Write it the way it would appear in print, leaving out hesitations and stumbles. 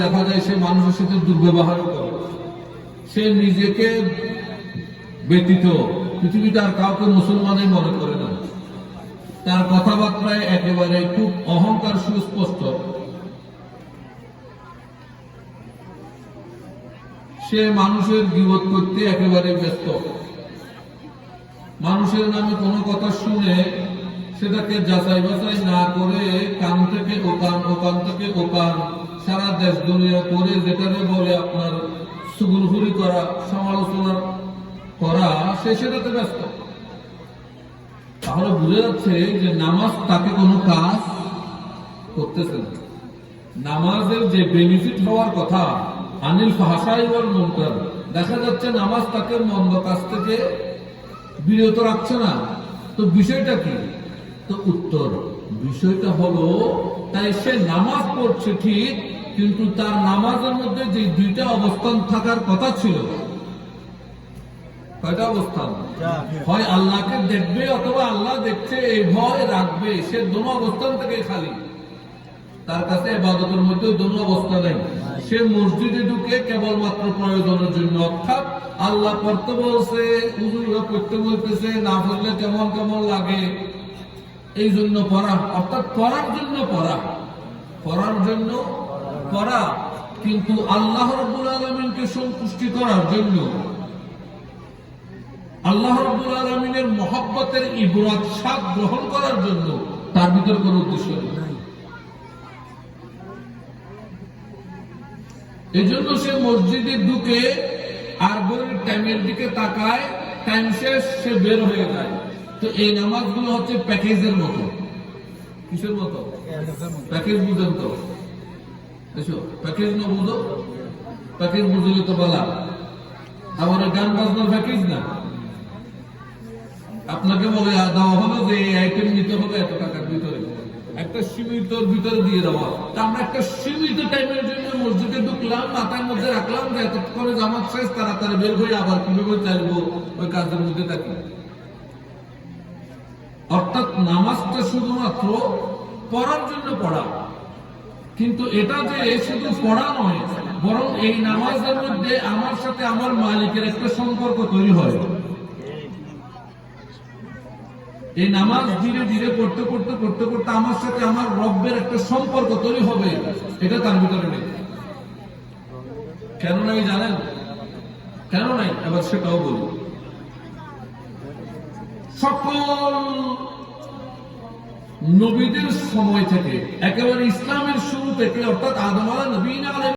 দেখা যায় সে মানুষের সাথে দুর্ব্যবহার করে, সে নিজেকে ব্যতীত পৃথিবীতে আর কাউকে মুসলমানই মনে করে না, তার কথাবার্তায় একেবারে খুব অহংকার সুস্পষ্ট, সে মানুষের গীবত করতে একেবারে ব্যস্ত, মানুষের নামে কোনো কথা শুনে সেটাকে যাচাই বাছাই না করে কান থেকে ওকান, ওকান থেকে ওকান, সারা দেশ দুনিয়া করে যেটাকে বলে আপনার সুগুলফুরি করা, সমালোচনা করা, সে সেটাতে ব্যস্ত। তাহলে বুঝে যাচ্ছে যে নামাজ তাকে কোনো কাজ করতেছে না। নামাজের যে বেনিফিট হওয়ার কথা, আনিল ফাহশাই ওয়াল মুনকার, দেখা যাচ্ছে নামাজ তাকে মন্দ কাজ থেকে বিরত রাখছে না। তো বিষয়টা কি? তো উত্তর, বিষয়টা হলো, তাই সে নামাজ পড়ছে ঠিক, কিন্তু তার নামাজের মধ্যে যে দুইটা অবস্থান থাকার কথা ছিল, কয়টা অবস্থান? হয় আল্লাহকে দেখবে অথবা আল্লাহ দেখছে এই ভয় রাখবে, সে দোনো অবস্থান থেকে খালি, তার কাছে ইবাদতের মধ্যে দোনো অবস্থা নেই। সে মসজিদে ঢুকে কেবলমাত্র প্রয়োজনের জন্য, অর্থাৎ আল্লাহ পড়তে বলছে, হুজুররা পড়তে বলতেছে, না পড়লে কেমন কেমন লাগে, এই জন্য পড়া, অর্থাৎ পড়ার জন্য পড়া, পড়ার জন্য পড়া, কিন্তু আল্লাহ রাব্বুল আলামিনকে সন্তুষ্টি করার জন্য, আল্লাহ রাব্বুল আলামিনের মহব্বতের ইবরাত স্বাদ গ্রহণ করার জন্য তার ভিতর কোনো উদ্দেশ্য নেই। এই জন্য সে মসজিদে ঢুকে আর ঘড়ির টাইমের দিকে তাকায়, টাইম শেষ, সে বের হয়ে যায়। তো এই নামাজগুলো হচ্ছে প্যাকেজের মতো। কিসের মতো? প্যাকেজ বুঝেন তো? প্যাকেজ না বুঝো? প্যাকেজ বুঝলে তো বলা, আমার গান বাজনার প্যাকেজ না। আপনাকে বলে দেওয়া হলো যে এই আইটেম নিতে হবে এত টাকার ভিতরে, একটা সীমিত ভিতরে দিয়ে দেওয়া। আমরা একটা সীমিত টাইমের জন্য মসজিদে ঢুকলাম, মাথার মধ্যে রাখলাম যে এতক্ষণে জামাত শেষ, তাড়াতাড়ি বের হয়ে আবার কিভাবে চাইবো ওই কাজের মধ্যে থাকি। অর্থাৎ নামাজটা শুধুমাত্র পড়ার জন্য পড়া, কিন্তু এটা যে শুধু পড়া নয়, বরং এই নামাজের মধ্যে আমার সাথে আমার মালিকের একটা সম্পর্ক তৈরি হয়। এই নামাজ ধীরে ধীরে করতে করতে করতে করতে আমার সাথে আমার রব্বের একটা সম্পর্ক তৈরি হবে, এটা তার ভিতরে নেই। কেন নাই জানেন? কেন নাই? এবার সেটাও বলি। সকল নবীদের সময় থেকে, একেবারে ইসলামের শুরু থেকে, অর্থাৎ আদম আলাইহিস সালাম